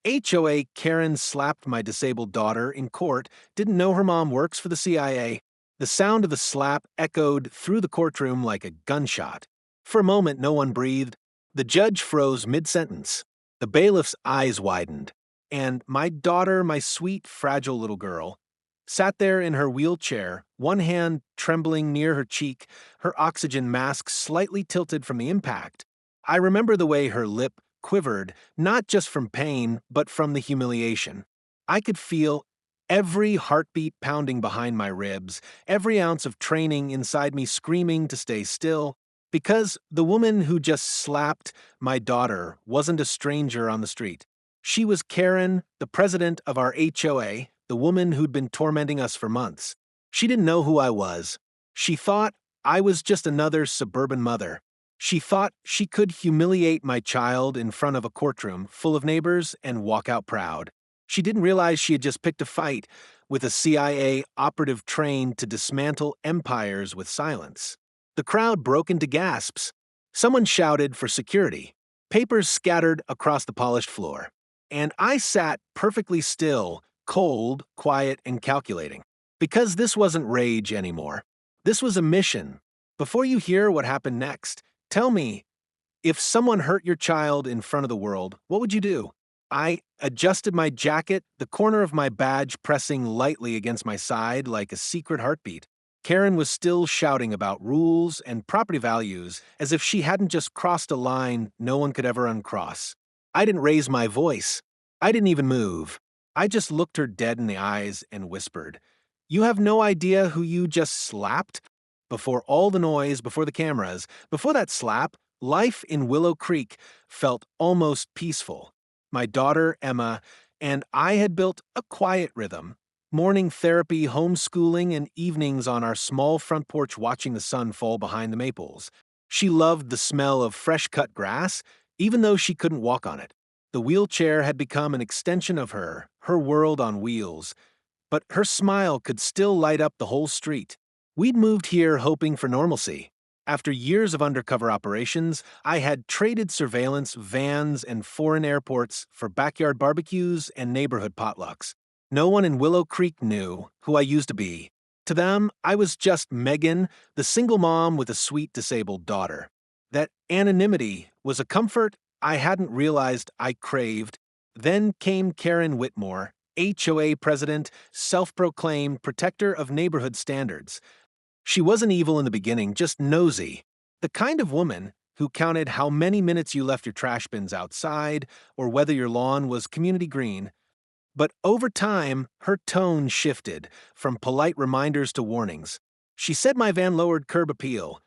HOA Karen slapped my disabled daughter in court, didn't know her mom works for the CIA. The sound of the slap echoed through the courtroom like a gunshot. For a moment, no one breathed. The judge froze mid-sentence. The bailiff's eyes widened. And my daughter, my sweet, fragile little girl, sat there in her wheelchair, one hand trembling near her cheek, her oxygen mask slightly tilted from the impact. I remember the way her lip quivered, not just from pain, but from the humiliation. I could feel every heartbeat pounding behind my ribs, every ounce of training inside me screaming to stay still, because the woman who just slapped my daughter wasn't a stranger on the street. She was Karen, the president of our HOA, the woman who'd been tormenting us for months. She didn't know who I was. She thought I was just another suburban mother. She thought she could humiliate my child in front of a courtroom full of neighbors and walk out proud. She didn't realize she had just picked a fight with a CIA operative trained to dismantle empires with silence. The crowd broke into gasps. Someone shouted for security. Papers scattered across the polished floor. And I sat perfectly still, cold, quiet, and calculating. Because this wasn't rage anymore. This was a mission. Before you hear what happened next, tell me, if someone hurt your child in front of the world, what would you do? I adjusted my jacket, the corner of my badge pressing lightly against my side like a secret heartbeat. Karen was still shouting about rules and property values as if she hadn't just crossed a line no one could ever uncross. I didn't raise my voice. I didn't even move. I just looked her dead in the eyes and whispered, "You have no idea who you just slapped?" Before all the noise, before the cameras, before that slap, life in Willow Creek felt almost peaceful. My daughter, Emma, and I had built a quiet rhythm. Morning therapy, homeschooling, and evenings on our small front porch watching the sun fall behind the maples. She loved the smell of fresh-cut grass, even though she couldn't walk on it. The wheelchair had become an extension of her world on wheels. But her smile could still light up the whole street. We'd moved here hoping for normalcy. After years of undercover operations, I had traded surveillance, vans, and foreign airports for backyard barbecues and neighborhood potlucks. No one in Willow Creek knew who I used to be. To them, I was just Megan, the single mom with a sweet disabled daughter. That anonymity was a comfort I hadn't realized I craved. Then came Karen Whitmore, HOA president, self-proclaimed protector of neighborhood standards. She wasn't evil in the beginning, just nosy. The kind of woman who counted how many minutes you left your trash bins outside or whether your lawn was community green. But over time, her tone shifted from polite reminders to warnings. She said my van lowered curb appeal.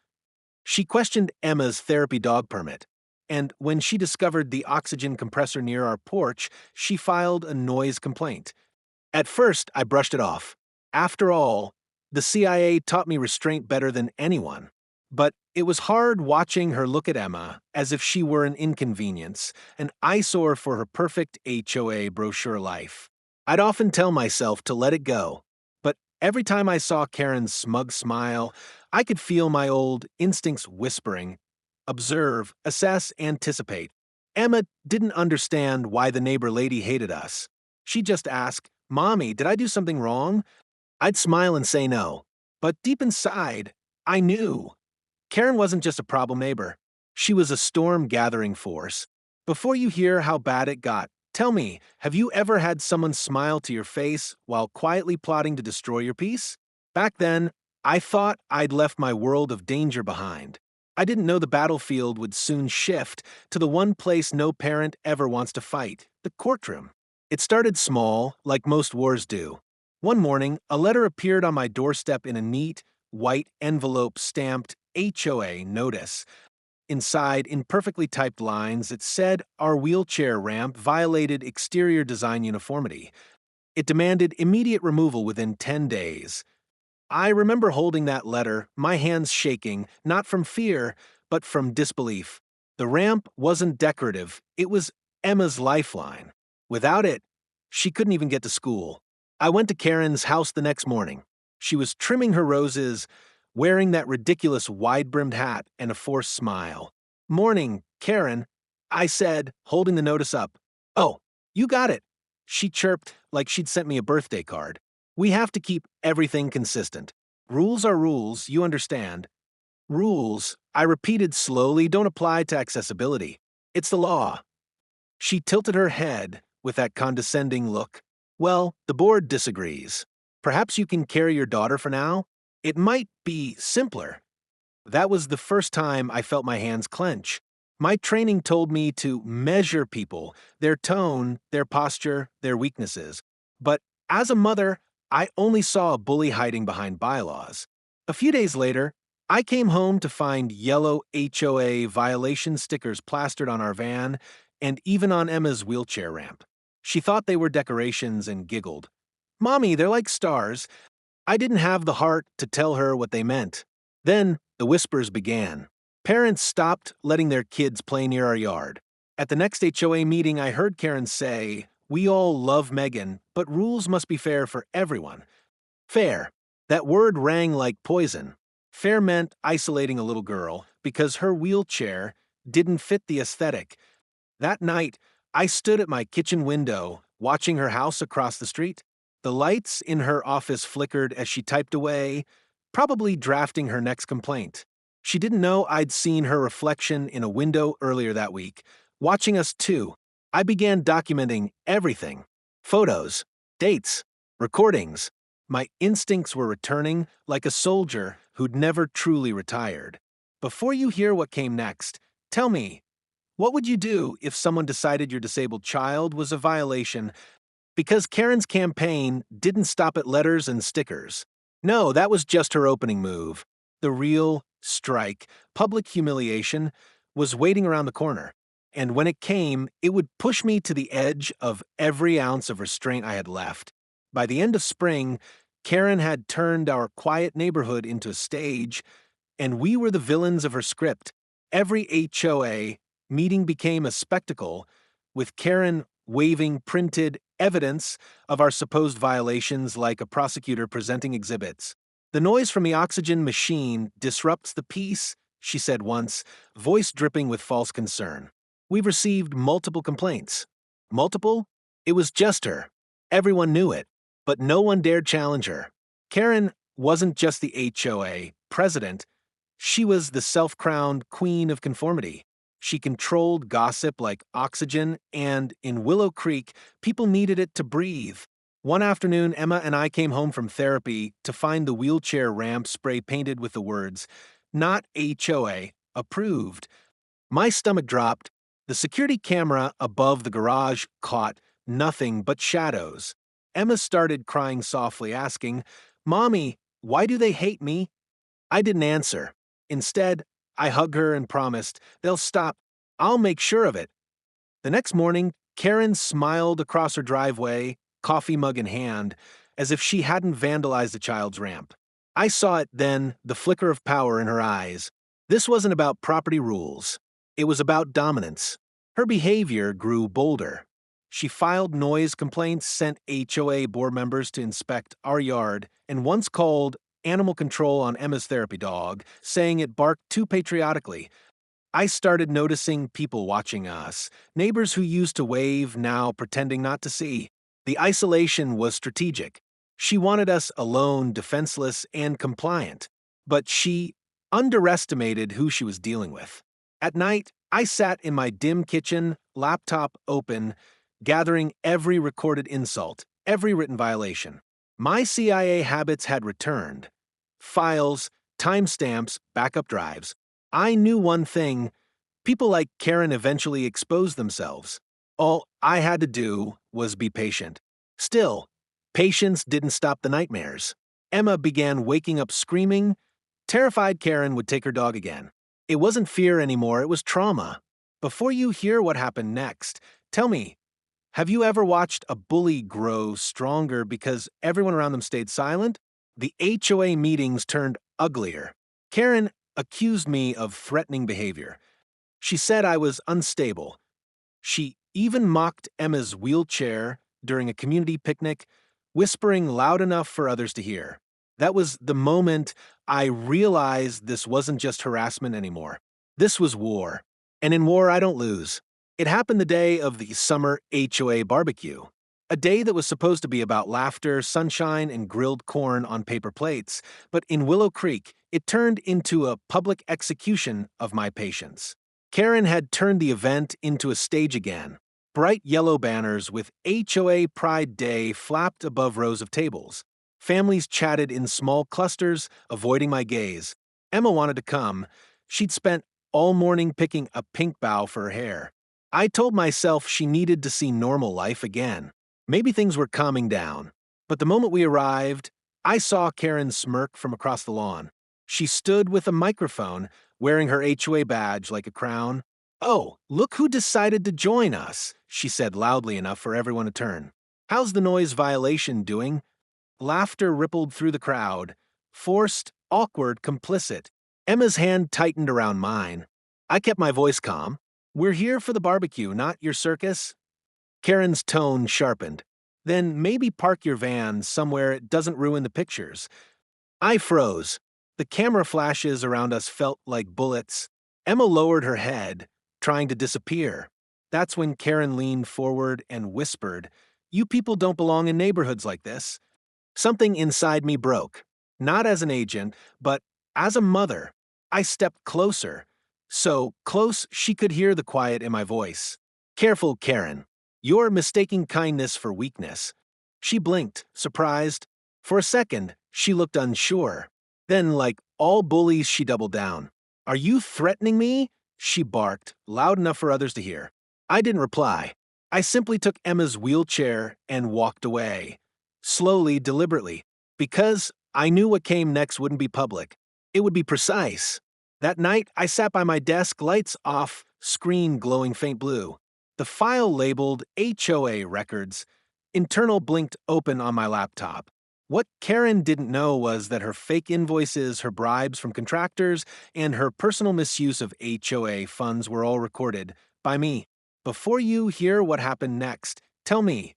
She questioned Emma's therapy dog permit. And when she discovered the oxygen compressor near our porch, she filed a noise complaint. At first, I brushed it off. After all, the CIA taught me restraint better than anyone. But it was hard watching her look at Emma as if she were an inconvenience, an eyesore for her perfect HOA brochure life. I'd often tell myself to let it go. But every time I saw Karen's smug smile, I could feel my old instincts whispering, observe, assess, anticipate. Emma didn't understand why the neighbor lady hated us. She'd just ask, "Mommy, did I do something wrong?" I'd smile and say no. But deep inside, I knew. Karen wasn't just a problem neighbor. She was a storm-gathering force. Before you hear how bad it got, tell me, have you ever had someone smile to your face while quietly plotting to destroy your peace? Back then, I thought I'd left my world of danger behind. I didn't know the battlefield would soon shift to the one place no parent ever wants to fight, the courtroom. It started small, like most wars do. One morning, a letter appeared on my doorstep in a neat, white envelope stamped HOA notice. Inside, in perfectly typed lines, it said our wheelchair ramp violated exterior design uniformity. It demanded immediate removal within 10 days. I remember holding that letter, my hands shaking, not from fear, but from disbelief. The ramp wasn't decorative, it was Emma's lifeline. Without it, she couldn't even get to school. I went to Karen's house the next morning. She was trimming her roses, wearing that ridiculous wide-brimmed hat and a forced smile. "Morning, Karen," I said, holding the notice up. "Oh, You got it. She chirped like she'd sent me a birthday card. We have to keep everything consistent. Rules are rules, you understand. Rules, I repeated slowly, don't apply to accessibility. It's the law. She tilted her head with that condescending look. Well, the board disagrees. Perhaps you can carry your daughter for now? It might be simpler. That was the first time I felt my hands clench. My training told me to measure people, their tone, their posture, their weaknesses. But as a mother, I only saw a bully hiding behind bylaws. A few days later, I came home to find yellow HOA violation stickers plastered on our van and even on Emma's wheelchair ramp. She thought they were decorations and giggled. Mommy, they're like stars. I didn't have the heart to tell her what they meant. Then the whispers began. Parents stopped letting their kids play near our yard. At the next HOA meeting, I heard Karen say, "We all love Megan, but rules must be fair for everyone." Fair. That word rang like poison. Fair meant isolating a little girl because her wheelchair didn't fit the aesthetic. That night, I stood at my kitchen window, watching her house across the street. The lights in her office flickered as she typed away, probably drafting her next complaint. She didn't know I'd seen her reflection in a window earlier that week. Watching us too, I began documenting everything. Photos, dates, recordings. My instincts were returning like a soldier who'd never truly retired. Before you hear what came next, tell me, what would you do if someone decided your disabled child was a violation? Because Karen's campaign didn't stop at letters and stickers. No, that was just her opening move. The real strike, public humiliation, was waiting around the corner. And when it came, it would push me to the edge of every ounce of restraint I had left. By the end of spring, Karen had turned our quiet neighborhood into a stage, and we were the villains of her script. Every HOA meeting became a spectacle, with Karen waving printed evidence of our supposed violations like a prosecutor presenting exhibits. "The noise from the oxygen machine disrupts the peace," she said once, voice dripping with false concern. We've received multiple complaints. Multiple? It was just her. Everyone knew it, but no one dared challenge her. Karen wasn't just the HOA president, she was the self-crowned queen of conformity. She controlled gossip like oxygen, and in Willow Creek, people needed it to breathe. One afternoon, Emma and I came home from therapy to find the wheelchair ramp spray painted with the words, "Not HOA, approved." My stomach dropped. The security camera above the garage caught nothing but shadows. Emma started crying softly, asking, "Mommy, why do they hate me?" I didn't answer. Instead, I hugged her and promised, "They'll stop. I'll make sure of it." The next morning, Karen smiled across her driveway, coffee mug in hand, as if she hadn't vandalized the child's ramp. I saw it then, the flicker of power in her eyes. This wasn't about property rules. It was about dominance. Her behavior grew bolder. She filed noise complaints, sent HOA board members to inspect our yard, and once called animal control on Emma's therapy dog, saying it barked too patriotically. I started noticing people watching us, neighbors who used to wave now pretending not to see. The isolation was strategic. She wanted us alone, defenseless, and compliant, but she underestimated who she was dealing with. At night, I sat in my dim kitchen, laptop open, gathering every recorded insult, every written violation. My CIA habits had returned. Files, timestamps, backup drives. I knew one thing: people like Karen eventually exposed themselves. All I had to do was be patient. Still, patience didn't stop the nightmares. Emma began waking up screaming. Terrified Karen would take her dog again. It wasn't fear anymore, it was trauma. Before you hear what happened next, tell me, have you ever watched a bully grow stronger because everyone around them stayed silent? The HOA meetings turned uglier. Karen accused me of threatening behavior. She said I was unstable. She even mocked Emma's wheelchair during a community picnic, whispering loud enough for others to hear. That was the moment I realized this wasn't just harassment anymore. This was war. And in war, I don't lose. It happened the day of the summer HOA barbecue, a day that was supposed to be about laughter, sunshine, and grilled corn on paper plates, but in Willow Creek, it turned into a public execution of my patience. Karen had turned the event into a stage again. Bright yellow banners with HOA Pride Day flapped above rows of tables. Families chatted in small clusters, avoiding my gaze. Emma wanted to come. She'd spent all morning picking a pink bow for her hair. I told myself she needed to see normal life again. Maybe things were calming down. But the moment we arrived, I saw Karen smirk from across the lawn. She stood with a microphone, wearing her HOA badge like a crown. "Oh, look who decided to join us," she said loudly enough for everyone to turn. "How's the noise violation doing?" Laughter rippled through the crowd. Forced, awkward, complicit. Emma's hand tightened around mine. I kept my voice calm. "We're here for the barbecue, not your circus." Karen's tone sharpened. "Then maybe park your van somewhere it doesn't ruin the pictures." I froze. The camera flashes around us felt like bullets. Emma lowered her head, trying to disappear. That's when Karen leaned forward and whispered, "You people don't belong in neighborhoods like this." Something inside me broke. Not as an agent, but as a mother. I stepped closer. So close she could hear the quiet in my voice. "Careful, Karen. You're mistaking kindness for weakness." She blinked, surprised. For a second, she looked unsure. Then, like all bullies, she doubled down. "Are you threatening me?" she barked, loud enough for others to hear. I didn't reply. I simply took Emma's wheelchair and walked away. Slowly, deliberately, because I knew what came next wouldn't be public. It would be precise. That night, I sat by my desk, lights off, screen glowing faint blue. The file labeled HOA records. Internal blinked open on my laptop. What Karen didn't know was that her fake invoices, her bribes from contractors, and her personal misuse of HOA funds were all recorded by me. Before you hear what happened next, tell me,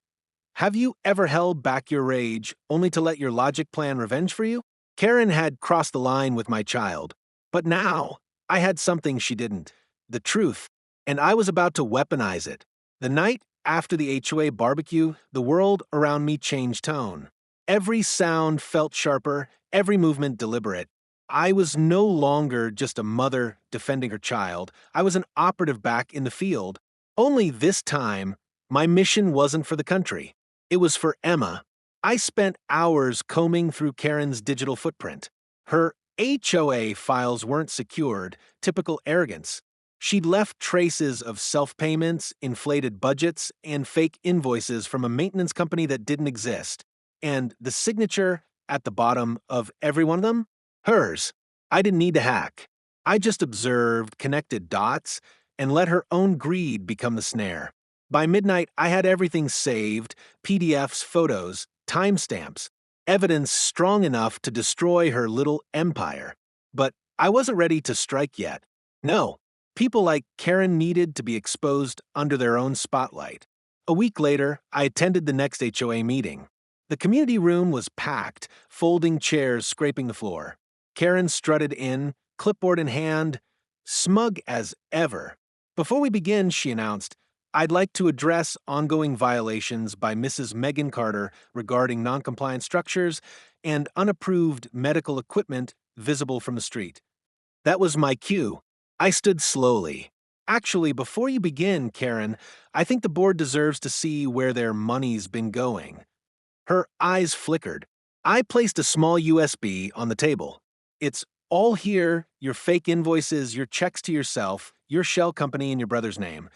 have you ever held back your rage only to let your logic plan revenge for you? Karen had crossed the line with my child. But now, I had something she didn't. The truth. And I was about to weaponize it. The night after the HOA barbecue, the world around me changed tone. Every sound felt sharper, every movement deliberate. I was no longer just a mother defending her child. I was an operative back in the field. Only this time, my mission wasn't for the country. It was for Emma. I spent hours combing through Karen's digital footprint. Her HOA files weren't secured, typical arrogance. She'd left traces of self-payments, inflated budgets, and fake invoices from a maintenance company that didn't exist. And the signature at the bottom of every one of them? Hers. I didn't need to hack. I just observed, connected dots, and let her own greed become the snare. By midnight, I had everything saved, PDFs, photos, timestamps, evidence strong enough to destroy her little empire. But I wasn't ready to strike yet. No, people like Karen needed to be exposed under their own spotlight. A week later, I attended the next HOA meeting. The community room was packed, folding chairs scraping the floor. Karen strutted in, clipboard in hand, smug as ever. "Before we begin," she announced, "I'd like to address ongoing violations by Mrs. Megan Carter regarding noncompliant structures and unapproved medical equipment visible from the street." That was my cue. I stood slowly. "Actually, before you begin, Karen, I think the board deserves to see where their money's been going." Her eyes flickered. I placed a small USB on the table. "It's all here, your fake invoices, your checks to yourself, your shell company, and your brother's name."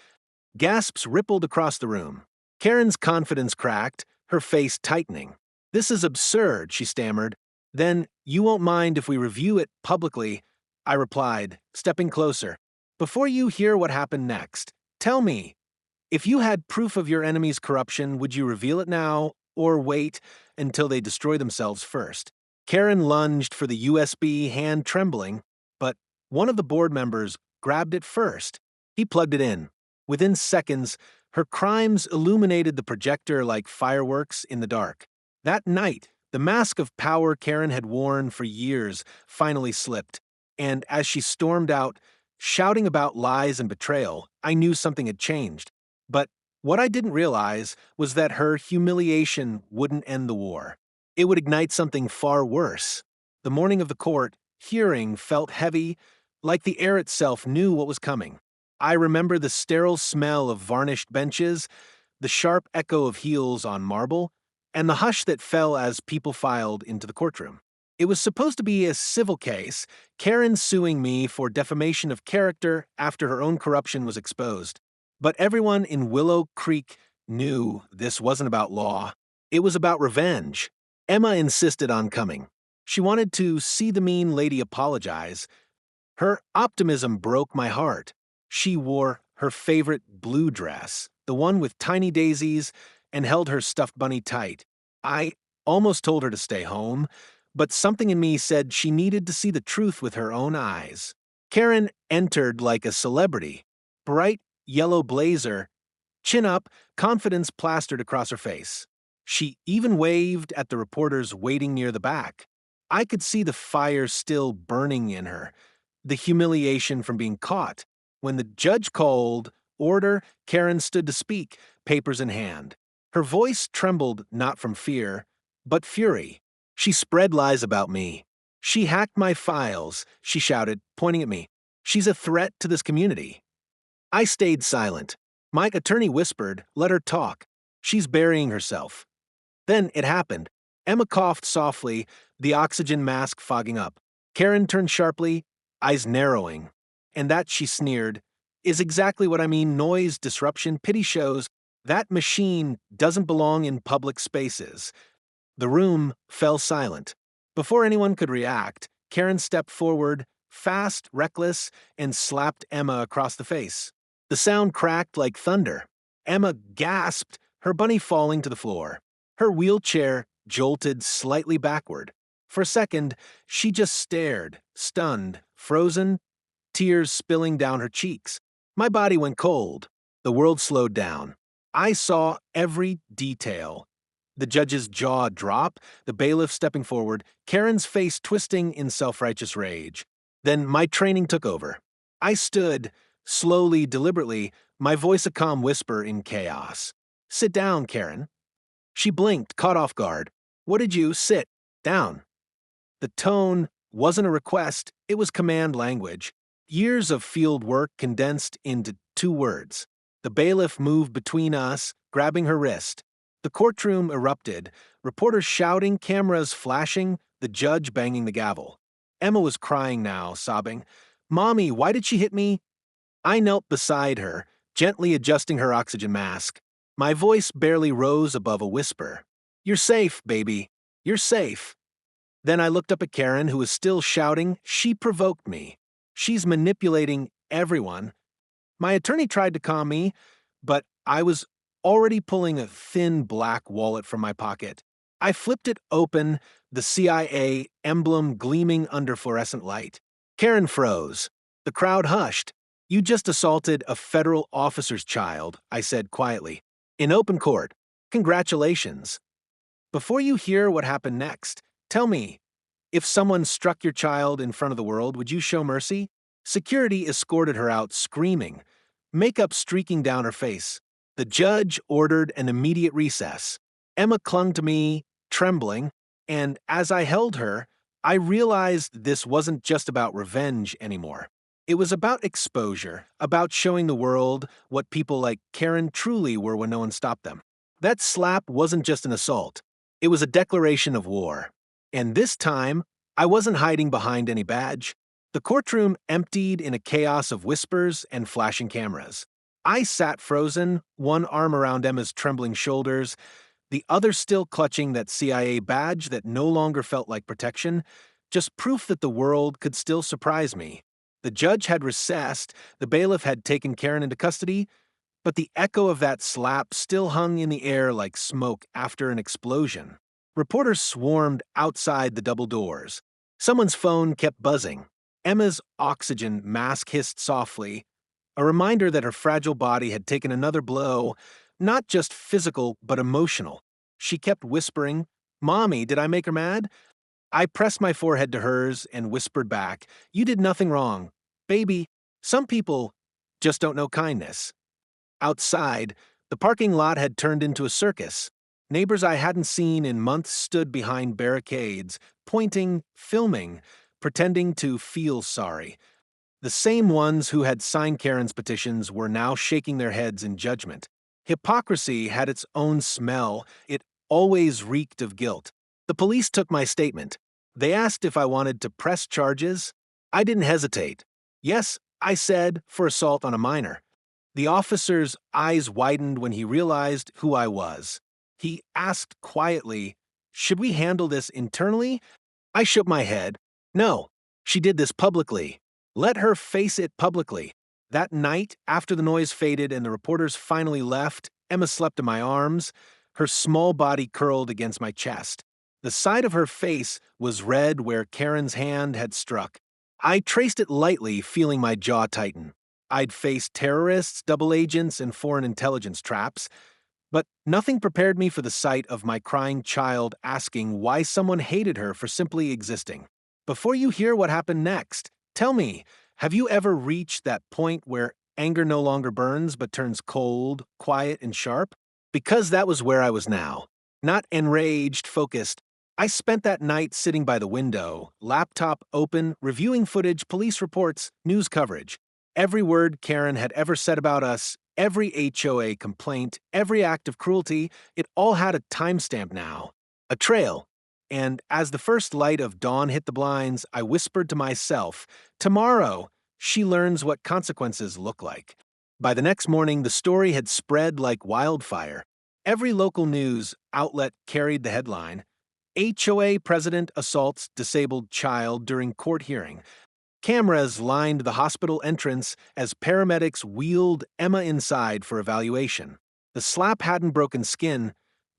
Gasps rippled across the room. Karen's confidence cracked, her face tightening. "This is absurd," she stammered. "Then you won't mind if we review it publicly," I replied, stepping closer. "Before you hear what happened next, tell me, if you had proof of your enemy's corruption, would you reveal it now or wait until they destroy themselves first?" Karen lunged for the USB, hand trembling, but one of the board members grabbed it first. He plugged it in. Within seconds, her crimes illuminated the projector like fireworks in the dark. That night, the mask of power Karen had worn for years finally slipped, and as she stormed out, shouting about lies and betrayal, I knew something had changed. But what I didn't realize was that her humiliation wouldn't end the war. It would ignite something far worse. The morning of the court hearing felt heavy, like the air itself knew what was coming. I remember the sterile smell of varnished benches, the sharp echo of heels on marble, and the hush that fell as people filed into the courtroom. It was supposed to be a civil case, Karen suing me for defamation of character after her own corruption was exposed. But everyone in Willow Creek knew this wasn't about law. It was about revenge. Emma insisted on coming. She wanted to see the mean lady apologize. Her optimism broke my heart. She wore her favorite blue dress, the one with tiny daisies, and held her stuffed bunny tight. I almost told her to stay home, but something in me said she needed to see the truth with her own eyes. Karen entered like a celebrity. Bright yellow blazer, chin up, confidence plastered across her face. She even waved at the reporters waiting near the back. I could see the fire still burning in her, the humiliation from being caught. When the judge called order, Karen stood to speak, papers in hand. Her voice trembled not from fear, but fury. She spread lies about me. She hacked my files, she shouted, pointing at me. She's a threat to this community. I stayed silent. My attorney whispered, let her talk. She's burying herself. Then it happened. Emma coughed softly, the oxygen mask fogging up. Karen turned sharply, eyes narrowing. And that, she sneered, is exactly what I mean: noise, disruption, pity shows. That machine doesn't belong in public spaces. The room fell silent. Before anyone could react, Karen stepped forward, fast, reckless, and slapped Emma across the face. The sound cracked like thunder. Emma gasped, her bunny falling to the floor. Her wheelchair jolted slightly backward. For a second, she just stared, stunned, frozen, tears spilling down her cheeks. My body went cold. The world slowed down. I saw every detail. The judge's jaw drop, the bailiff stepping forward, Karen's face twisting in self-righteous rage. Then my training took over. I stood, slowly, deliberately, my voice a calm whisper in chaos. Sit down, Karen. She blinked, caught off guard. What did you? Sit down. The tone wasn't a request, it was command language. Years of field work condensed into 2 words. The bailiff moved between us, grabbing her wrist. The courtroom erupted, reporters shouting, cameras flashing, the judge banging the gavel. Emma was crying now, sobbing, Mommy, why did she hit me? I knelt beside her, gently adjusting her oxygen mask. My voice barely rose above a whisper. You're safe, baby. You're safe. Then I looked up at Karen, who was still shouting. She provoked me. She's manipulating everyone. My attorney tried to calm me, but I was already pulling a thin black wallet from my pocket. I flipped it open, the CIA emblem gleaming under fluorescent light. Karen froze. The crowd hushed. You just assaulted a federal officer's child, I said quietly. In open court. Congratulations. Before you hear what happened next, tell me, if someone struck your child in front of the world, would you show mercy? Security escorted her out, screaming, makeup streaking down her face. The judge ordered an immediate recess. Emma clung to me, trembling, and as I held her, I realized this wasn't just about revenge anymore. It was about exposure, about showing the world what people like Karen truly were when no one stopped them. That slap wasn't just an assault. It was a declaration of war. And this time, I wasn't hiding behind any badge. The courtroom emptied in a chaos of whispers and flashing cameras. I sat frozen, one arm around Emma's trembling shoulders, the other still clutching that CIA badge that no longer felt like protection, just proof that the world could still surprise me. The judge had recessed, the bailiff had taken Karen into custody, but the echo of that slap still hung in the air like smoke after an explosion. Reporters swarmed outside the double doors. Someone's phone kept buzzing. Emma's oxygen mask hissed softly, a reminder that her fragile body had taken another blow, not just physical but emotional. She kept whispering, Mommy, did I make her mad? I pressed my forehead to hers and whispered back, You did nothing wrong. Baby, Some people just don't know kindness. Outside, the parking lot had turned into a circus. Neighbors I hadn't seen in months stood behind barricades, pointing, filming, pretending to feel sorry. The same ones who had signed Karen's petitions were now shaking their heads in judgment. Hypocrisy had its own smell. It always reeked of guilt. The police took my statement. They asked if I wanted to press charges. I didn't hesitate. Yes, I said, for assault on a minor. The officer's eyes widened when he realized who I was. He asked quietly, "Should we handle this internally?" I shook my head. No, she did this publicly. Let her face it publicly. That night, after the noise faded and the reporters finally left, Emma slept in my arms, her small body curled against my chest. The side of her face was red where Karen's hand had struck. I traced it lightly, feeling my jaw tighten. I'd faced terrorists, double agents, and foreign intelligence traps, but nothing prepared me for the sight of my crying child asking why someone hated her for simply existing. Before you hear what happened next, tell me, have you ever reached that point where anger no longer burns but turns cold, quiet, and sharp? Because that was where I was now. Not enraged, focused. I spent that night sitting by the window, laptop open, reviewing footage, police reports, news coverage. Every word Karen had ever said about us, every HOA complaint, every act of cruelty, it all had a timestamp now. A trail. And as the first light of dawn hit the blinds, I whispered to myself, tomorrow, she learns what consequences look like. By the next morning, the story had spread like wildfire. Every local news outlet carried the headline, HOA president assaults disabled child during court hearing. Cameras lined the hospital entrance as paramedics wheeled Emma inside for evaluation. The slap hadn't broken skin,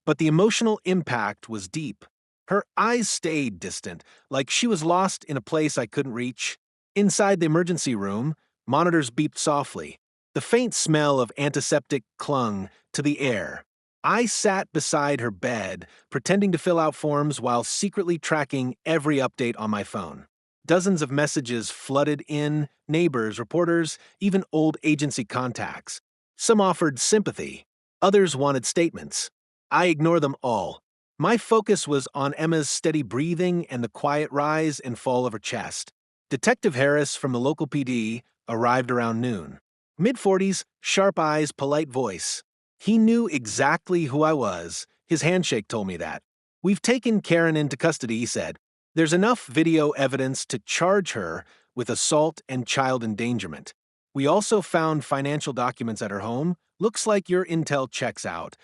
but the emotional impact was deep. Her eyes stayed distant, like she was lost in a place I couldn't reach. Inside the emergency room, monitors beeped softly. The faint smell of antiseptic clung to the air. I sat beside her bed, pretending to fill out forms while secretly tracking every update on my phone. Dozens of messages flooded in, neighbors, reporters, even old agency contacts. Some offered sympathy. Others wanted statements. I ignored them all. My focus was on Emma's steady breathing and the quiet rise and fall of her chest. Detective Harris from the local PD arrived around noon. Mid-40s, sharp eyes, polite voice. He knew exactly who I was. His handshake told me that. "We've taken Karen into custody," he said. "There's enough video evidence to charge her with assault and child endangerment. We also found financial documents at her home. Looks like your intel checks out."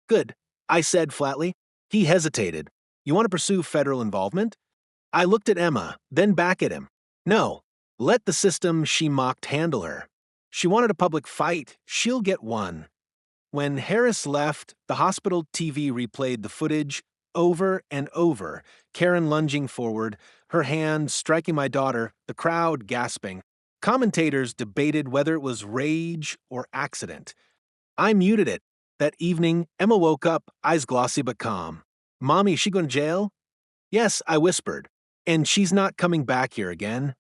"Good," I said flatly. He hesitated. "You want to pursue federal involvement?" I looked at Emma, then back at him. "No. Let the system she mocked handle her. She wanted a public fight. She'll get one." When Harris left, the hospital TV replayed the footage over and over, Karen lunging forward, her hand striking my daughter, the crowd gasping. Commentators debated whether it was rage or accident. I muted it. That evening, Emma woke up, eyes glossy but calm. "Mommy, is she going to jail?" "Yes," I whispered. "And she's not coming back here again."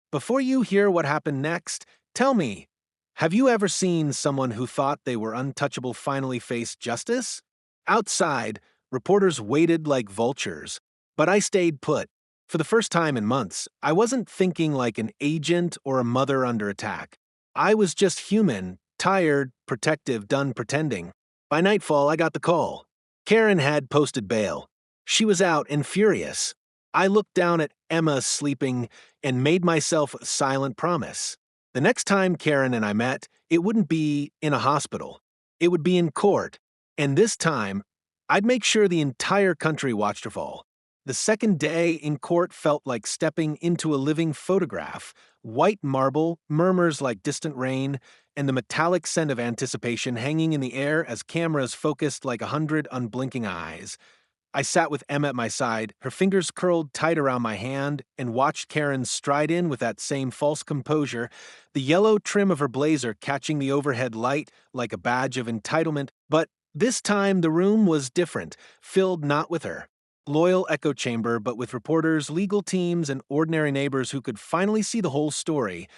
Before you hear what happened next, tell me, have you ever seen someone who thought they were untouchable finally face justice? Outside, reporters waited like vultures, but I stayed put. For the first time in months, I wasn't thinking like an agent or a mother under attack. I was just human, tired, protective, done pretending. By nightfall, I got the call. Karen had posted bail. She was out and furious. I looked down at Emma sleeping and made myself a silent promise. The next time Karen and I met, it wouldn't be in a hospital. It would be in court. And this time, I'd make sure the entire country watched her fall. The second day in court felt like stepping into a living photograph. White marble, murmurs like distant rain, and the metallic scent of anticipation hanging in the air as cameras focused like 100 unblinking eyes. I sat with Emma at my side, her fingers curled tight around my hand, and watched Karen stride in with that same false composure, the yellow trim of her blazer catching the overhead light like a badge of entitlement. But this time the room was different, filled not with her. Loyal echo chamber, but with reporters, legal teams, and ordinary neighbors who could finally see the whole story.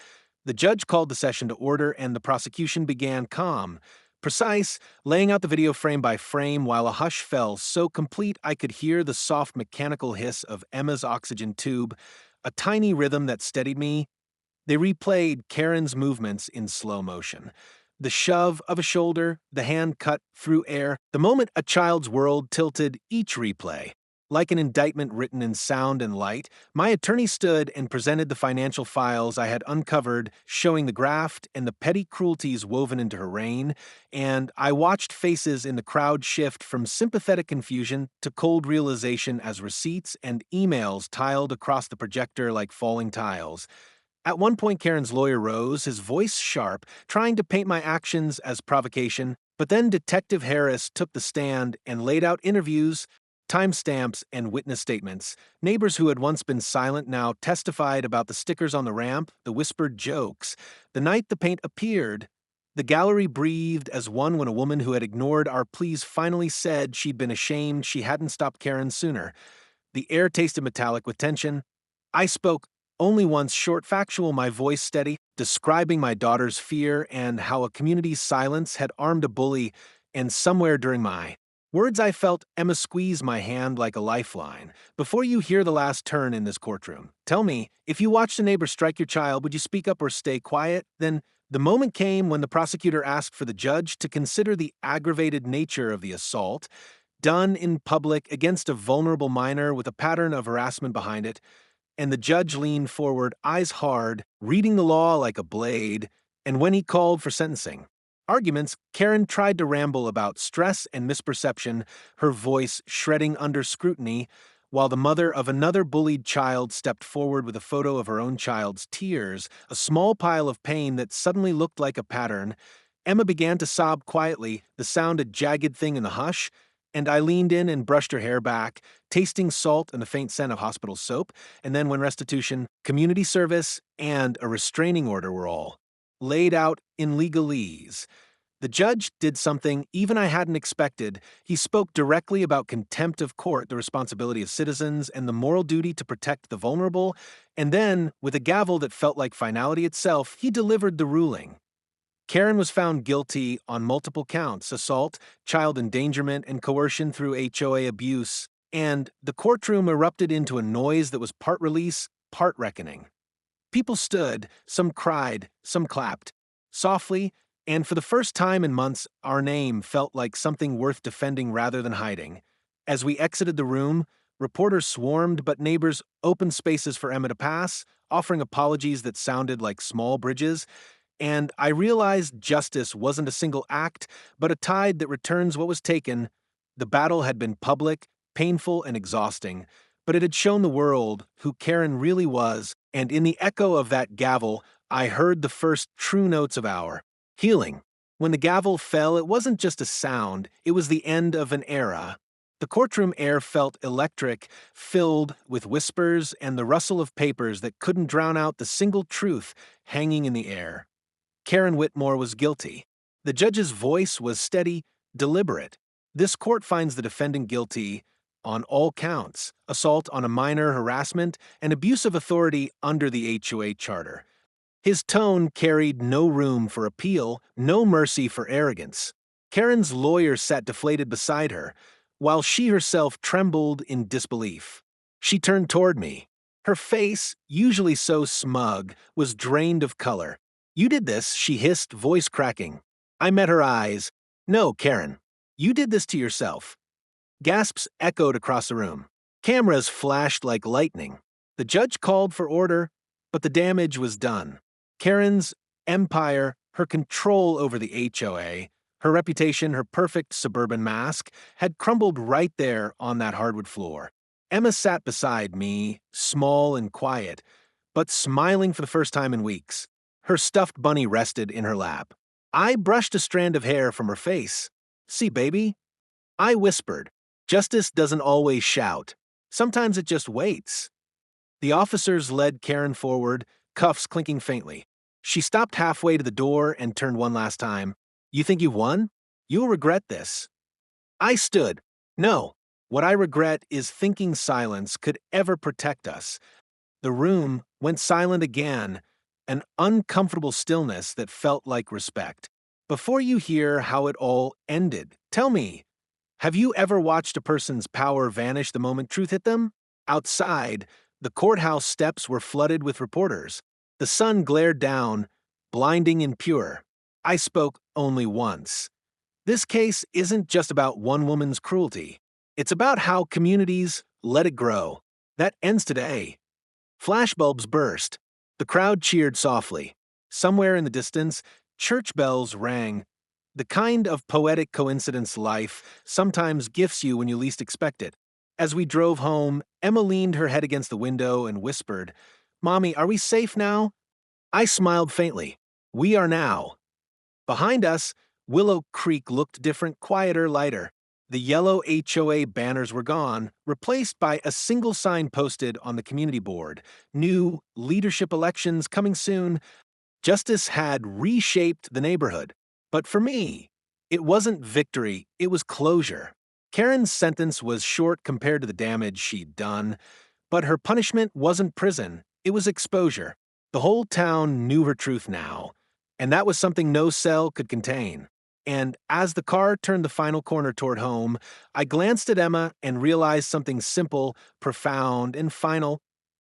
The judge called the session to order and the prosecution began calm, precise, laying out the video frame by frame while a hush fell so complete I could hear the soft mechanical hiss of Emma's oxygen tube, a tiny rhythm that steadied me. They replayed Karen's movements in slow motion. The shove of a shoulder, the hand cut through air, the moment a child's world tilted, each replay. Like an indictment written in sound and light, my attorney stood and presented the financial files I had uncovered, showing the graft and the petty cruelties woven into her reign, and I watched faces in the crowd shift from sympathetic confusion to cold realization as receipts and emails tiled across the projector like falling tiles. At one point, Karen's lawyer rose, his voice sharp, trying to paint my actions as provocation, but then Detective Harris took the stand and laid out interviews, timestamps, and witness statements. Neighbors who had once been silent now testified about the stickers on the ramp, the whispered jokes. The night the paint appeared, the gallery breathed as one when a woman who had ignored our pleas finally said she'd been ashamed she hadn't stopped Karen sooner. The air tasted metallic with tension. I spoke only once, short, factual, my voice steady, describing my daughter's fear and how a community's silence had armed a bully, and somewhere during my words I felt Emma squeeze my hand like a lifeline. Before you hear the last turn in this courtroom, tell me, if you watched a neighbor strike your child, would you speak up or stay quiet? Then the moment came when the prosecutor asked for the judge to consider the aggravated nature of the assault, done in public against a vulnerable minor with a pattern of harassment behind it, and the judge leaned forward, eyes hard, reading the law like a blade, and when he called for sentencing arguments, Karen tried to ramble about stress and misperception, her voice shredding under scrutiny, while the mother of another bullied child stepped forward with a photo of her own child's tears, a small pile of pain that suddenly looked like a pattern. Emma began to sob quietly, the sound a jagged thing in the hush, and I leaned in and brushed her hair back, tasting salt and the faint scent of hospital soap, and then when restitution, community service, and a restraining order were all laid out in legalese. The judge did something even I hadn't expected. He spoke directly about contempt of court, the responsibility of citizens, and the moral duty to protect the vulnerable, and then, with a gavel that felt like finality itself, he delivered the ruling. Karen was found guilty on multiple counts: assault, child endangerment, and coercion through HOA abuse, and the courtroom erupted into a noise that was part release, part reckoning. People stood, some cried, some clapped. Softly, and for the first time in months, our name felt like something worth defending rather than hiding. As we exited the room, reporters swarmed, but neighbors opened spaces for Emma to pass, offering apologies that sounded like small bridges, and I realized justice wasn't a single act, but a tide that returns what was taken. The battle had been public, painful, and exhausting, but it had shown the world who Karen really was, and in the echo of that gavel, I heard the first true notes of our healing. When the gavel fell, it wasn't just a sound, it was the end of an era. The courtroom air felt electric, filled with whispers and the rustle of papers that couldn't drown out the single truth hanging in the air. Karen Whitmore was guilty. The judge's voice was steady, deliberate. This court finds the defendant guilty on all counts: assault on a minor, harassment, and abuse of authority under the HOA charter. His tone carried no room for appeal, no mercy for arrogance. Karen's lawyer sat deflated beside her, while she herself trembled in disbelief. She turned toward me. Her face, usually so smug, was drained of color. "You did this," she hissed, voice cracking. I met her eyes. "No, Karen. You did this to yourself." Gasps echoed across the room. Cameras flashed like lightning. The judge called for order, but the damage was done. Karen's empire, her control over the HOA, her reputation, her perfect suburban mask, had crumbled right there on that hardwood floor. Emma sat beside me, small and quiet, but smiling for the first time in weeks. Her stuffed bunny rested in her lap. I brushed a strand of hair from her face. "See, baby?" I whispered. Justice doesn't always shout. Sometimes it just waits. The officers led Karen forward, cuffs clinking faintly. She stopped halfway to the door and turned one last time. "You think you've won? You'll regret this." I stood. "No. What I regret is thinking silence could ever protect us." The room went silent again, an uncomfortable stillness that felt like respect. Before you hear how it all ended, tell me, have you ever watched a person's power vanish the moment truth hit them? Outside, the courthouse steps were flooded with reporters. The sun glared down, blinding and pure. I spoke only once. This case isn't just about one woman's cruelty. It's about how communities let it grow. That ends today. Flashbulbs burst. The crowd cheered softly. Somewhere in the distance, church bells rang. The kind of poetic coincidence life sometimes gifts you when you least expect it. As we drove home, Emma leaned her head against the window and whispered, "Mommy, are we safe now?" I smiled faintly. We are now. Behind us, Willow Creek looked different, quieter, lighter. The yellow HOA banners were gone, replaced by a single sign posted on the community board. New leadership elections coming soon. Justice had reshaped the neighborhood. But for me, it wasn't victory, it was closure. Karen's sentence was short compared to the damage she'd done, but her punishment wasn't prison, it was exposure. The whole town knew her truth now, and that was something no cell could contain. And as the car turned the final corner toward home, I glanced at Emma and realized something simple, profound, and final.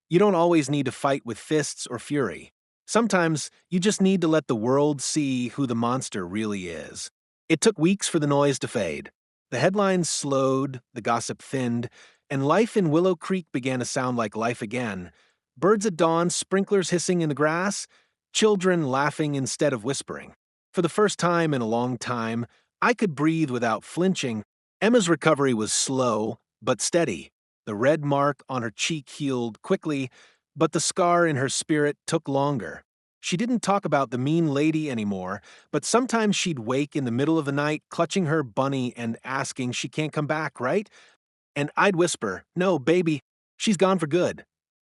You don't always need to fight with fists or fury. Sometimes you just need to let the world see who the monster really is. It took weeks for the noise to fade. The headlines slowed, the gossip thinned, and life in Willow Creek began to sound like life again. Birds at dawn, sprinklers hissing in the grass, children laughing instead of whispering. For the first time in a long time, I could breathe without flinching. Emma's recovery was slow, but steady. The red mark on her cheek healed quickly, but the scar in her spirit took longer. She didn't talk about the mean lady anymore, but sometimes she'd wake in the middle of the night clutching her bunny and asking she can't come back, right? And I'd whisper, "No, baby, she's gone for good."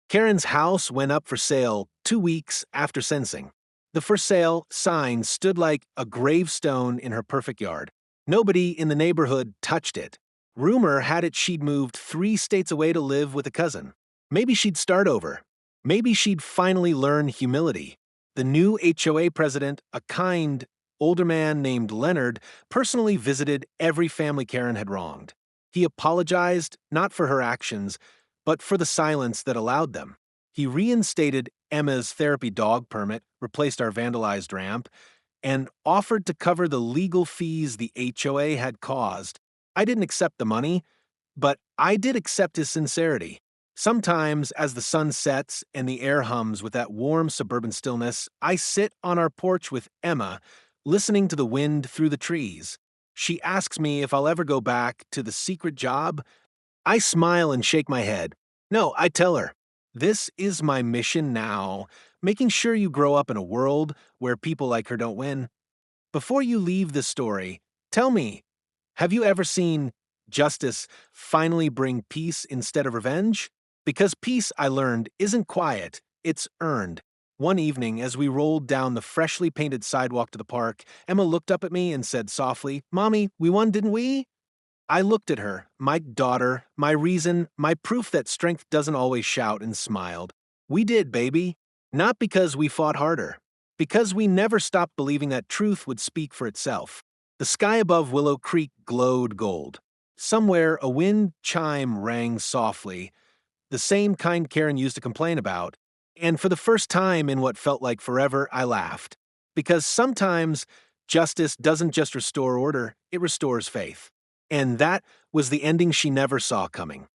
Karen's house went up for sale 2 weeks after sentencing. The for sale sign stood like a gravestone in her perfect yard. Nobody in the neighborhood touched it. Rumor had it she'd moved 3 states away to live with a cousin. Maybe she'd start over. Maybe she'd finally learn humility. The new HOA president, a kind, older man named Leonard, personally visited every family Karen had wronged. He apologized not for her actions, but for the silence that allowed them. He reinstated Emma's therapy dog permit, replaced our vandalized ramp, and offered to cover the legal fees the HOA had caused. I didn't accept the money, but I did accept his sincerity. Sometimes, as the sun sets and the air hums with that warm suburban stillness, I sit on our porch with Emma, listening to the wind through the trees. She asks me if I'll ever go back to the secret job. I smile and shake my head. No, I tell her, this is my mission now, making sure you grow up in a world where people like her don't win. Before you leave this story, tell me, have you ever seen justice finally bring peace instead of revenge? Because peace, I learned, isn't quiet, it's earned. One evening, as we rolled down the freshly painted sidewalk to the park, Emma looked up at me and said softly, "Mommy, we won, didn't we?" I looked at her, my daughter, my reason, my proof that strength doesn't always shout, and smiled. We did, baby. Not because we fought harder. Because we never stopped believing that truth would speak for itself. The sky above Willow Creek glowed gold. Somewhere, a wind chime rang softly, the same kind Karen used to complain about. And for the first time in what felt like forever, I laughed. Because sometimes justice doesn't just restore order, it restores faith. And that was the ending she never saw coming.